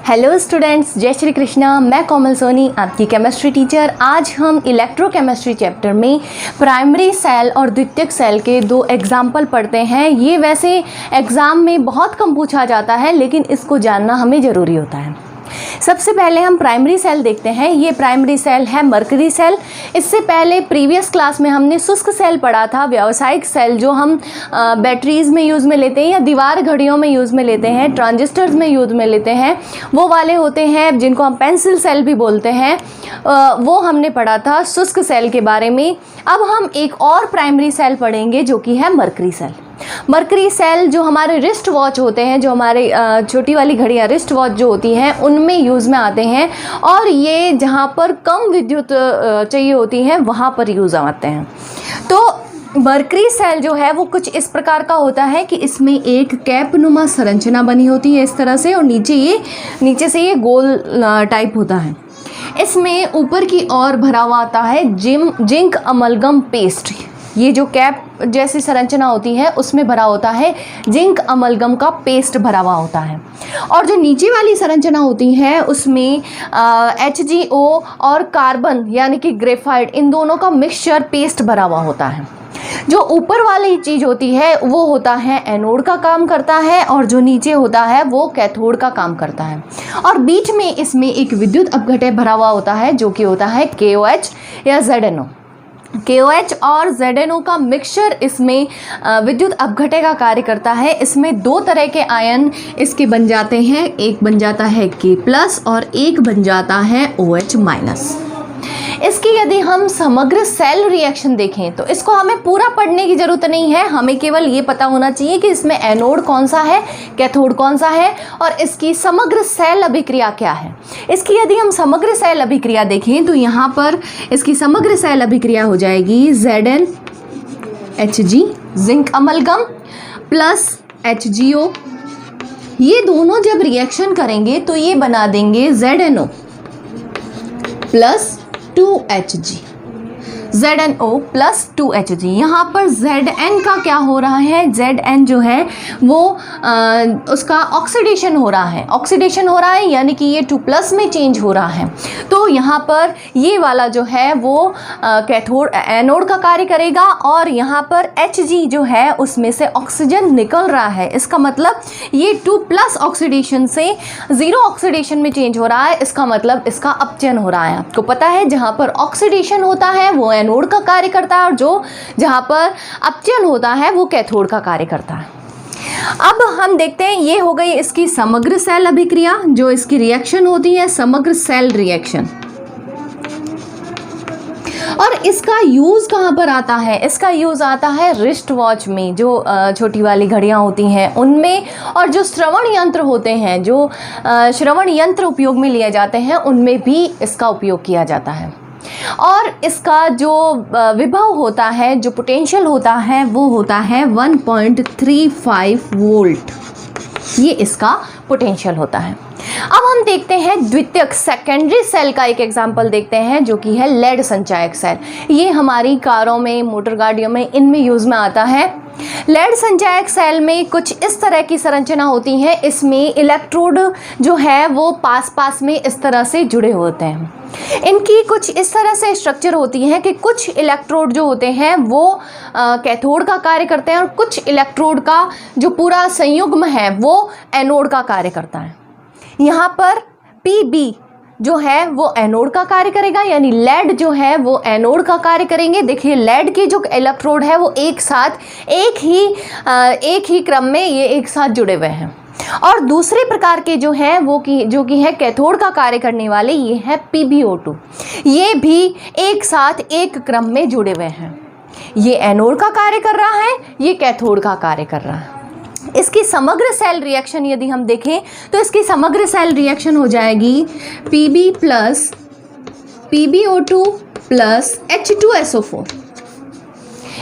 Hello students, जय श्री कृष्णा। मैं कोमल सोनी, आपकी केमिस्ट्री टीचर। आज हम इलेक्ट्रोकेमिस्ट्री चैप्टर में प्राइमरी सेल और द्वितीयक सेल के दो एग्जाम्पल पढ़ते हैं। ये वैसे एग्ज़ाम में बहुत कम पूछा जाता है, लेकिन इसको जानना हमें ज़रूरी होता है। सबसे पहले हम प्राइमरी सेल देखते हैं। ये प्राइमरी सेल है मरकरी सेल। इससे पहले प्रीवियस क्लास में हमने शुष्क सेल पढ़ा था, व्यावसायिक सेल जो हम बैटरीज़ में यूज़ में लेते हैं या दीवार घड़ियों में यूज़ में लेते हैं, ट्रांजिस्टर्स में यूज़ में लेते हैं, वो वाले होते हैं जिनको हम पेंसिल सेल भी बोलते हैं। वो हमने पढ़ा था शुष्क सेल के बारे में। अब हम एक और प्राइमरी सेल पढ़ेंगे जो कि है मरकरी सेल। मरकरी सेल जो हमारे रिस्ट वॉच होते हैं, जो हमारे छोटी वाली घड़ियाँ रिस्ट वॉच जो होती हैं, उनमें यूज़ में आते हैं। और ये जहाँ पर कम विद्युत चाहिए होती है वहाँ पर यूज़ आते हैं। तो मरकरी सेल जो है वो कुछ इस प्रकार का होता है कि इसमें एक कैपनुमा संरचना बनी होती है इस तरह से, और नीचे से ये गोल टाइप होता है। इसमें ऊपर की ओर भरा हुआ आता है जिंक अमलगम पेस्ट। ये जो कैप जैसी संरचना होती है उसमें भरा होता है जिंक अमलगम का पेस्ट भरा हुआ होता है। और जो नीचे वाली संरचना होती है उसमें HgO और कार्बन यानी कि ग्रेफाइट, इन दोनों का मिक्सचर पेस्ट भरा हुआ होता है। जो ऊपर वाली चीज़ होती है वो होता है एनोड का काम करता है, और जो नीचे होता है वो कैथोड का काम करता है। और बीच में इसमें एक विद्युत अपघटक भरा हुआ होता है जो कि होता है KOH या ZNO। KOH और ZNO का मिक्सचर इसमें विद्युत अपघटक का कार्य करता है। इसमें दो तरह के आयन इसके बन जाते हैं, एक बन जाता है K+ और एक बन जाता है OH-। इसकी यदि हम समग्र सेल रिएक्शन देखें तो इसको हमें पूरा पढ़ने की ज़रूरत नहीं है, हमें केवल ये पता होना चाहिए कि इसमें एनोड कौन सा है, कैथोड कौन सा है, और इसकी समग्र सेल अभिक्रिया क्या है। इसकी यदि हम समग्र सेल अभिक्रिया देखें तो यहाँ पर इसकी समग्र सेल अभिक्रिया हो जाएगी ZnHg zinc amalgam plus HgO। ये दोनों जब रिएक्शन करेंगे तो ये बना देंगे ZnO plus 2Hg, ZnO plus 2Hg। यहाँ पर Zn का क्या हो रहा है, Zn जो है वो उसका ऑक्सीडेशन हो रहा है, यानी कि ये 2+ में चेंज हो रहा है। तो यहाँ पर ये वाला जो है वो कैथोड एनोड का कार्य करेगा, और यहाँ पर Hg जो है उसमें से ऑक्सीजन निकल रहा है। इसका मतलब ये 2+ ऑक्सीडेशन से 0 ऑक्सीडेशन में चेंज हो रहा है। इसका मतलब इसका अपचयन हो रहा है। आपको पता है जहाँ पर ऑक्सीडेशन होता है वो एनोड का कार्य करता है, और जहाँ पर अपचयन होता है वो कैथोड का कार्य करता है। अब हम देखते हैं, ये हो गई इसकी समग्र सेल अभिक्रिया, जो इसकी रिएक्शन होती है समग्र सेल रिएक्शन। और इसका यूज़ कहाँ पर आता है, इसका यूज़ आता है रिस्ट वॉच में, जो छोटी वाली घड़ियाँ होती हैं उनमें, और जो श्रवण यंत्र होते हैं, जो श्रवण यंत्र उपयोग में लिए जाते हैं उनमें भी इसका उपयोग किया जाता है। और इसका जो विभव होता है, जो पोटेंशियल होता है, वो होता है 1.35 वोल्ट। ये इसका पोटेंशियल होता है। अब हम देखते हैं द्वितीयक सेकेंडरी सेल का एक एग्जाम्पल देखते हैं जो कि है लेड संचायक सेल। ये हमारी कारों में, मोटर गाड़ियों में, इनमें यूज़ में आता है। लेड संचायक सेल में कुछ इस तरह की संरचना होती है। इसमें इलेक्ट्रोड जो है वो पास में इस तरह से जुड़े होते हैं। इनकी कुछ इस तरह से स्ट्रक्चर होती है कि कुछ इलेक्ट्रोड जो होते हैं वो कैथोड का कार्य करते हैं, और कुछ इलेक्ट्रोड का जो पूरा संयुग्म है वो एनोड का कार्य करता है। यहाँ पर Pb जो है वो एनोड का कार्य करेगा, यानी लेड जो है वो एनोड का कार्य करेंगे। देखिए लेड के जो इलेक्ट्रोड है वो एक साथ एक ही क्रम में ये एक साथ जुड़े हुए हैं। और दूसरे प्रकार के जो है वो जो कि है कैथोड का कार्य करने वाले, ये है PbO2। ये भी एक साथ एक क्रम में जुड़े हुए हैं। ये एनोड का कार्य कर रहा है, ये कैथोड का कार्य कर रहा है। इसकी समग्र सेल रिएक्शन यदि हम देखें तो इसकी समग्र सेल रिएक्शन हो जाएगी Pb plus PbO2 plus H2SO4।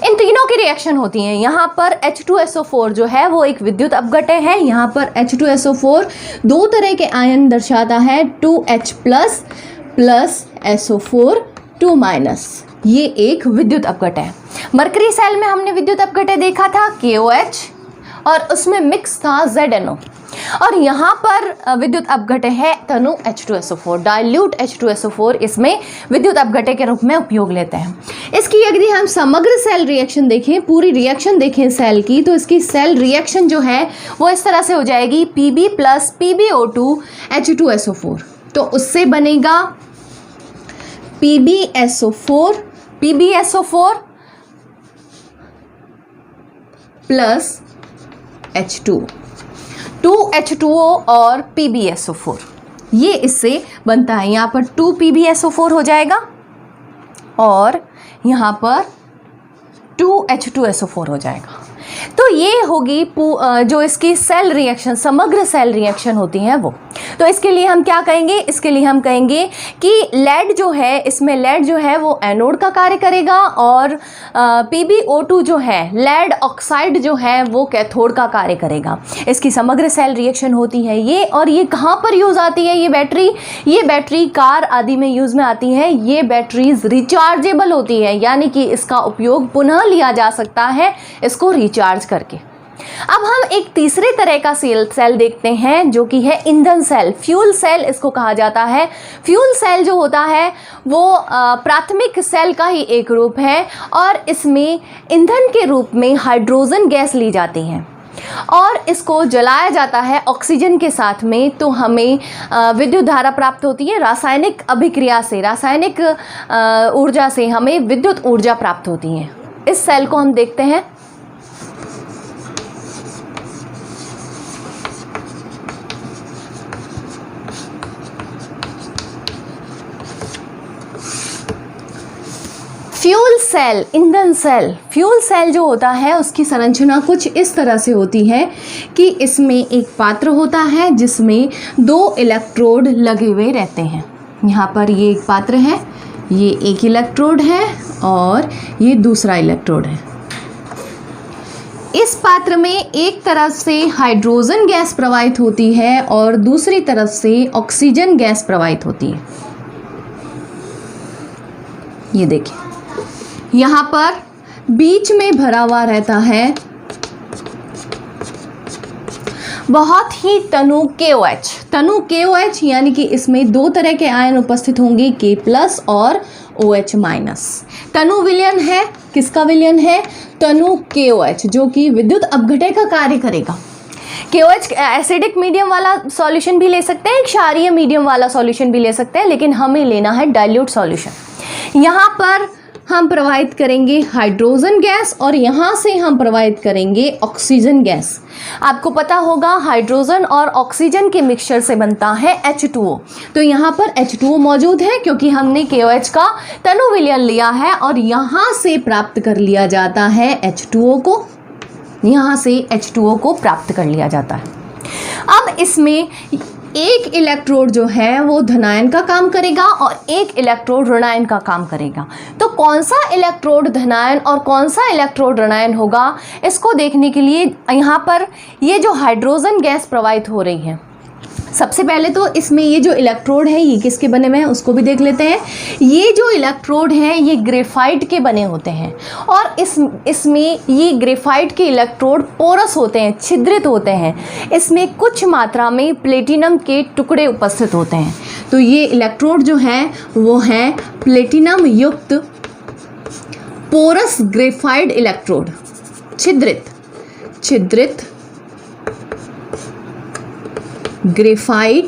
इन तीनों की रिएक्शन होती हैं। यहाँ पर H2SO4 जो है वो एक विद्युत अपघटक है। यहाँ पर H2SO4 दो तरह के आयन दर्शाता है, 2H प्लस SO4 2-। ये एक विद्युत अपघटक है। मरकरी सेल में हमने विद्युत अपघटक देखा था KOH और उसमें मिक्स था ZNO, और यहाँ पर विद्युत अपघट्य है तनु H2SO4, डाइल्यूट H2SO4 इसमें विद्युत अपघट्य के रूप में उपयोग लेते हैं। इसकी यदि हम समग्र सेल रिएक्शन देखें, पूरी रिएक्शन देखें सेल की, तो इसकी सेल रिएक्शन जो है वो इस तरह से हो जाएगी Pb प्लस PbO2 H2SO4। तो उससे बनेगा PbSO4 प्लस H2, 2H2O और PbSO4, ये इससे बनता है। यहाँ पर 2 PbSO4 हो जाएगा और यहाँ पर 2 H2SO4 हो जाएगा। तो ये होगी जो इसकी सेल रिएक्शन, समग्र सेल रिएक्शन होती है वो। तो इसके लिए हम क्या कहेंगे, इसके लिए हम कहेंगे कि लेड जो है, इसमें लेड जो है वो एनोड का कार्य करेगा और PbO2 जो है, लेड ऑक्साइड जो है वो कैथोड का कार्य करेगा। इसकी समग्र सेल रिएक्शन होती है ये। और ये कहाँ पर यूज़ आती है ये बैटरी कार आदि में यूज़ में आती है। ये बैटरीज रिचार्जेबल होती है, यानी कि इसका उपयोग पुनः लिया जा सकता है इसको रिचार्ज करके। अब हम एक तीसरे तरह का सेल देखते हैं जो कि है ईंधन सेल, फ्यूल सेल इसको कहा जाता है। फ्यूल सेल जो होता है वो प्राथमिक सेल का ही एक रूप है और इसमें ईंधन के रूप में हाइड्रोजन गैस ली जाती है और इसको जलाया जाता है ऑक्सीजन के साथ में। तो हमें विद्युत धारा प्राप्त होती है, रासायनिक अभिक्रिया से, रासायनिक ऊर्जा से हमें विद्युत ऊर्जा प्राप्त होती है। इस सेल को हम देखते हैं। फ्यूल सेल, ईंधन सेल। फ्यूल सेल जो होता है उसकी संरचना कुछ इस तरह से होती है कि इसमें एक पात्र होता है जिसमें 2 इलेक्ट्रोड लगे हुए रहते हैं। यहाँ पर ये एक पात्र है, ये एक इलेक्ट्रोड है और ये दूसरा इलेक्ट्रोड है। इस पात्र में एक तरफ से हाइड्रोजन गैस प्रवाहित होती है और दूसरी तरफ से ऑक्सीजन गैस प्रवाहित होती है। ये देखिए, यहाँ पर बीच में भरा हुआ रहता है बहुत ही तनु KOH, यानी कि इसमें 2 तरह के आयन उपस्थित होंगे, K+ और OH-। तनु विलयन है, किसका विलयन है? तनु KOH, जो कि विद्युत अपघट्य का कार्य करेगा। KOH एसिडिक मीडियम वाला सॉल्यूशन भी ले सकते हैं, क्षारीय मीडियम वाला सॉल्यूशन भी ले सकते हैं, लेकिन हमें लेना है डाइल्यूट सॉल्यूशन। यहाँ पर हम प्रवाहित करेंगे हाइड्रोजन गैस और यहाँ से हम प्रवाहित करेंगे ऑक्सीजन गैस। आपको पता होगा हाइड्रोजन और ऑक्सीजन के मिक्सचर से बनता है H2O। तो यहाँ पर H2O मौजूद है क्योंकि हमने KOH का तनु विलयन लिया है और यहाँ से प्राप्त कर लिया जाता है H2O को, यहाँ से H2O को प्राप्त कर लिया जाता है। अब इसमें एक इलेक्ट्रोड जो है वो धनायन का काम करेगा और एक इलेक्ट्रोड ऋणायन का काम करेगा। तो कौन सा इलेक्ट्रोड धनायन और कौन सा इलेक्ट्रोड ऋणायन होगा, इसको देखने के लिए यहाँ पर ये जो हाइड्रोजन गैस प्रवाहित हो रही है, सबसे पहले तो इसमें ये जो इलेक्ट्रोड है ये किसके बने हुए हैं उसको भी देख लेते हैं। ये जो इलेक्ट्रोड हैं ये ग्रेफाइट के बने होते हैं और इसमें ये ग्रेफाइट के इलेक्ट्रोड पोरस होते हैं, छिद्रित होते हैं। इसमें कुछ मात्रा में प्लेटिनम के टुकड़े उपस्थित होते हैं। तो ये इलेक्ट्रोड जो है वो है प्लेटिनम युक्त पोरस ग्रेफाइट इलेक्ट्रोड, छिद्रित ग्रेफाइट,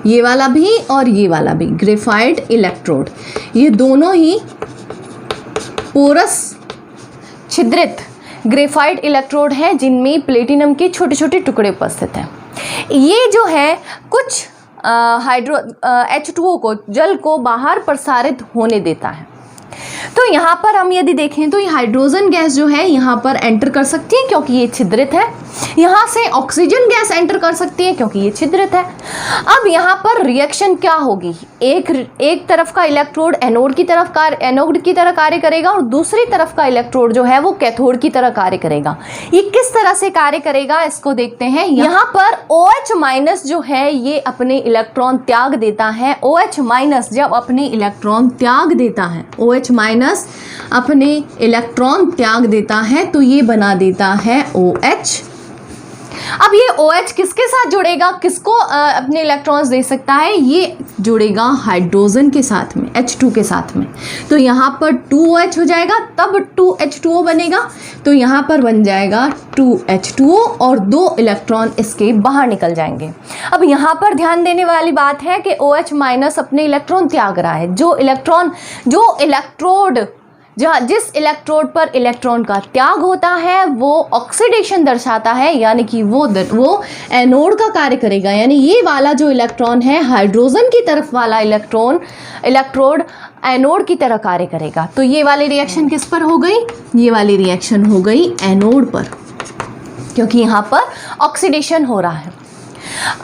ये वाला भी और ये वाला भी ग्रेफाइट इलेक्ट्रोड, ये दोनों ही पोरस छिद्रित ग्रेफाइट इलेक्ट्रोड है जिनमें प्लेटिनम के छोटे छोटे टुकड़े उपस्थित हैं। ये जो है कुछ H2O को, जल को बाहर प्रसारित होने देता है। तो यहाँ पर हम यदि देखें तो ये हाइड्रोजन गैस जो है यहाँ पर एंटर कर सकती है क्योंकि ये छिद्रित है, यहाँ से ऑक्सीजन गैस एंटर कर सकती है क्योंकि ये छिद्रित है। अब यहाँ पर रिएक्शन क्या होगी, एक तरफ का इलेक्ट्रोड एनोड की तरह कार्य करेगा और दूसरी तरफ का इलेक्ट्रोड जो है वो कैथोड की तरह कार्य करेगा। ये किस तरह से कार्य करेगा इसको देखते हैं। यहाँ पर OH- जो है ये अपने इलेक्ट्रॉन त्याग देता है। OH- जब अपने इलेक्ट्रॉन त्याग देता है, OH- माइनस अपने इलेक्ट्रॉन त्याग देता है तो ये बना देता है OH। अब ये OH किसके साथ जुड़ेगा, किसको अपने इलेक्ट्रॉन्स दे सकता है, ये जुड़ेगा हाइड्रोजन के साथ में, H2 के साथ में। तो यहाँ पर 2OH हो जाएगा, तब 2H2O बनेगा, तो यहाँ पर बन जाएगा 2H2O और 2 इलेक्ट्रॉन इसके बाहर निकल जाएंगे। अब यहाँ पर ध्यान देने वाली बात है कि OH माइनस अपने इलेक्ट्रॉन त्याग रहा है। जो इलेक्ट्रोड जिस इलेक्ट्रोड पर इलेक्ट्रॉन का त्याग होता है वो ऑक्सीडेशन दर्शाता है, यानी कि वो एनोड का कार्य करेगा। यानी ये वाला जो इलेक्ट्रॉन है, हाइड्रोजन की तरफ वाला इलेक्ट्रोड एनोड की तरह कार्य करेगा। तो ये वाली रिएक्शन किस पर हो गई, ये वाली रिएक्शन हो गई एनोड पर, क्योंकि यहाँ पर ऑक्सीडेशन हो रहा है।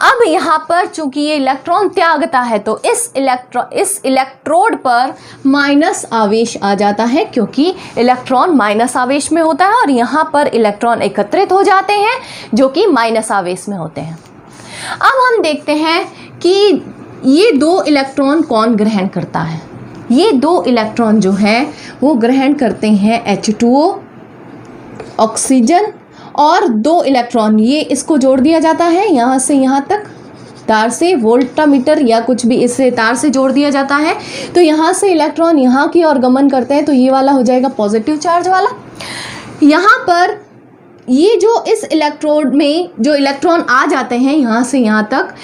अब यहाँ पर चूंकि ये इलेक्ट्रॉन त्यागता है तो इस इलेक्ट्रोड पर माइनस आवेश आ जाता है, क्योंकि इलेक्ट्रॉन माइनस आवेश में होता है और यहाँ पर इलेक्ट्रॉन एकत्रित हो जाते हैं जो कि माइनस आवेश में होते हैं। अब हम देखते हैं कि ये 2 इलेक्ट्रॉन कौन ग्रहण करता है। ये 2 इलेक्ट्रॉन जो है वो ग्रहण करते हैं H2O, ऑक्सीजन, और 2 इलेक्ट्रॉन ये इसको जोड़ दिया जाता है यहाँ से यहाँ तक तार से, वोल्टामीटर या कुछ भी इससे तार से जोड़ दिया जाता है। तो यहाँ से इलेक्ट्रॉन यहाँ की ओर गमन करते हैं, तो ये वाला हो जाएगा पॉजिटिव चार्ज वाला। यहाँ पर ये जो इस इलेक्ट्रोड में जो इलेक्ट्रॉन आ जाते हैं यहाँ से यहाँ तक,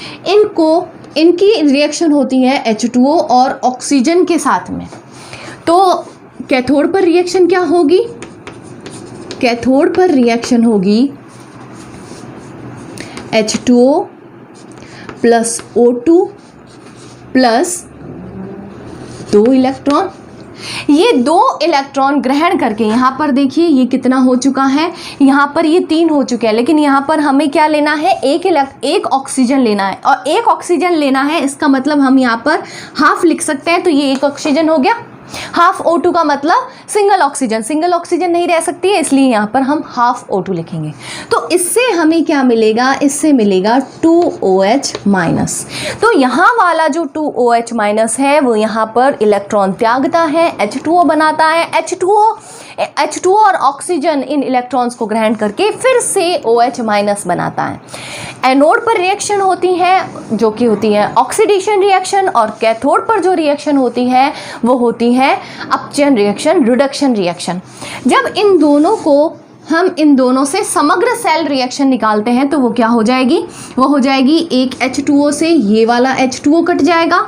इनकी रिएक्शन होती है H2O और ऑक्सीजन के साथ में। तो कैथोड पर रिएक्शन क्या होगी, कैथोड पर रिएक्शन होगी H2O plus O2 plus 2 electron. ये 2 इलेक्ट्रॉन ग्रहण करके यहाँ पर देखिए ये कितना हो चुका है, यहाँ पर ये 3 हो चुके हैं, लेकिन यहाँ पर हमें क्या लेना है, एक ऑक्सीजन लेना है। और एक ऑक्सीजन लेना है, इसका मतलब हम यहाँ पर हाफ लिख सकते हैं। तो ये एक ऑक्सीजन हो गया, हाफ O2 का मतलब सिंगल ऑक्सीजन नहीं रह सकती है, इसलिए यहाँ पर हम हाफ O2 लिखेंगे। तो इससे हमें क्या मिलेगा, इससे मिलेगा 2OH माइनस। तो यहाँ वाला जो 2OH माइनस है वो यहाँ पर इलेक्ट्रॉन त्यागता है, H2O बनाता है। H2O और ऑक्सीजन इन इलेक्ट्रॉन्स को ग्रहण करके फिर से OH माइनस बनाता है। एनोड पर रिएक्शन होती है जो कि होती है ऑक्सीडेशन रिएक्शन, और कैथोड पर जो रिएक्शन होती है वो होती है अपचयन रिएक्शन, रिडक्शन रिएक्शन। जब हम इन दोनों से समग्र सेल रिएक्शन निकालते हैं तो वो क्या हो जाएगी, वो हो जाएगी एक H2O से ये वाला H2O कट जाएगा,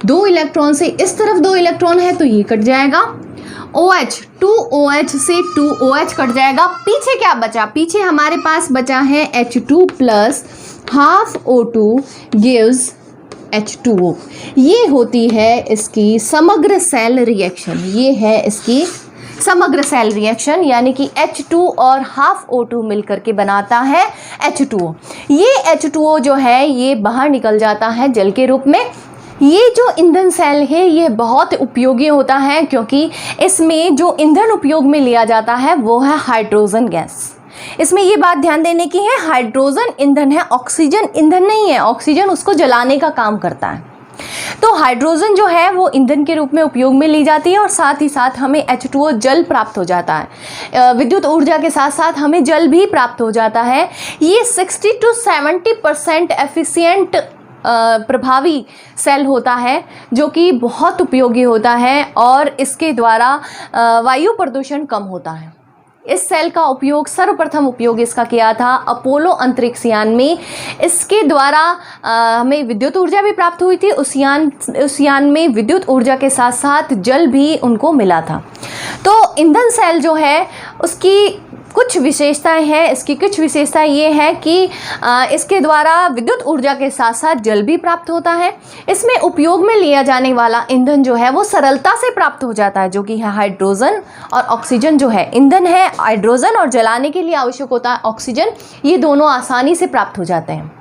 2 इलेक्ट्रॉन से इस तरफ 2 इलेक्ट्रॉन है तो ये कट जाएगा, OH 2OH से 2OH कट जाएगा। पीछे क्या बचा, पीछे हमारे पास बचा है H2 plus half O2 gives H2O। ये होती है इसकी समग्र सेल रिएक्शन, ये है इसकी समग्र सेल रिएक्शन, यानी कि H2 और हाफ O2 मिलकर के बनाता है H2O। ये H2O जो है ये बाहर निकल जाता है जल के रूप में। ये जो ईंधन सेल है ये बहुत उपयोगी होता है, क्योंकि इसमें जो ईंधन उपयोग में लिया जाता है वो है हाइड्रोजन गैस। इसमें ये बात ध्यान देने की है, हाइड्रोजन ईंधन है, ऑक्सीजन ईंधन नहीं है। ऑक्सीजन उसको जलाने का काम करता है। तो हाइड्रोजन जो है वो ईंधन के रूप में उपयोग में ली जाती है, और साथ ही साथ हमें H2O जल प्राप्त हो जाता है। विद्युत ऊर्जा के साथ साथ हमें जल भी प्राप्त हो जाता है। ये 60 to 70% एफिशिएंट प्रभावी सेल होता है, जो कि बहुत उपयोगी होता है, और इसके द्वारा वायु प्रदूषण कम होता है। इस सेल का उपयोग, सर्वप्रथम उपयोग इसका किया था अपोलो अंतरिक्ष यान में। इसके द्वारा हमें विद्युत ऊर्जा भी प्राप्त हुई थी। उस यान में विद्युत ऊर्जा के साथ साथ जल भी उनको मिला था। तो ईंधन सेल जो है उसकी कुछ विशेषताएं हैं। इसकी कुछ विशेषताएं ये है कि इसके द्वारा विद्युत ऊर्जा के साथ साथ जल भी प्राप्त होता है। इसमें उपयोग में लिया जाने वाला ईंधन जो है वो सरलता से प्राप्त हो जाता है, जो कि है हाइड्रोजन और ऑक्सीजन। जो है ईंधन है हाइड्रोजन, और जलाने के लिए आवश्यक होता है ऑक्सीजन। ये दोनों आसानी से प्राप्त हो जाते हैं।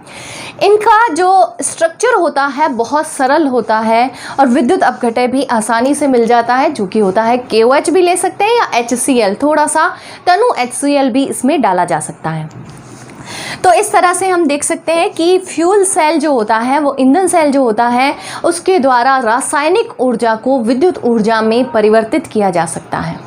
इनका जो स्ट्रक्चर होता है बहुत सरल होता है, और विद्युत अपघटय भी आसानी से मिल जाता है, जो कि होता है KOH भी ले सकते हैं या HCl, थोड़ा सा तनु HCl भी इसमें डाला जा सकता है। तो इस तरह से हम देख सकते हैं कि फ्यूल सेल जो होता है, वो ईंधन सेल जो होता है, उसके द्वारा रासायनिक ऊर्जा को विद्युत ऊर्जा में परिवर्तित किया जा सकता है।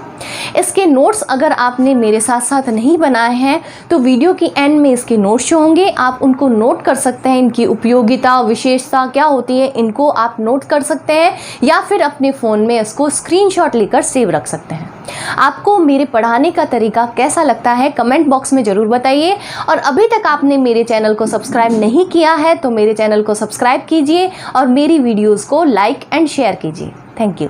इसके नोट्स अगर आपने मेरे साथ साथ नहीं बनाए हैं तो वीडियो की एंड में इसके नोट्स जो होंगे आप उनको नोट कर सकते हैं। इनकी उपयोगिता, विशेषता क्या होती है, इनको आप नोट कर सकते हैं या फिर अपने फ़ोन में इसको स्क्रीनशॉट लेकर सेव रख सकते हैं। आपको मेरे पढ़ाने का तरीका कैसा लगता है कमेंट बॉक्स में ज़रूर बताइए। और अभी तक आपने मेरे चैनल को सब्सक्राइब नहीं किया है तो मेरे चैनल को सब्सक्राइब कीजिए और मेरी वीडियोज़ को लाइक एंड शेयर कीजिए। Thank you.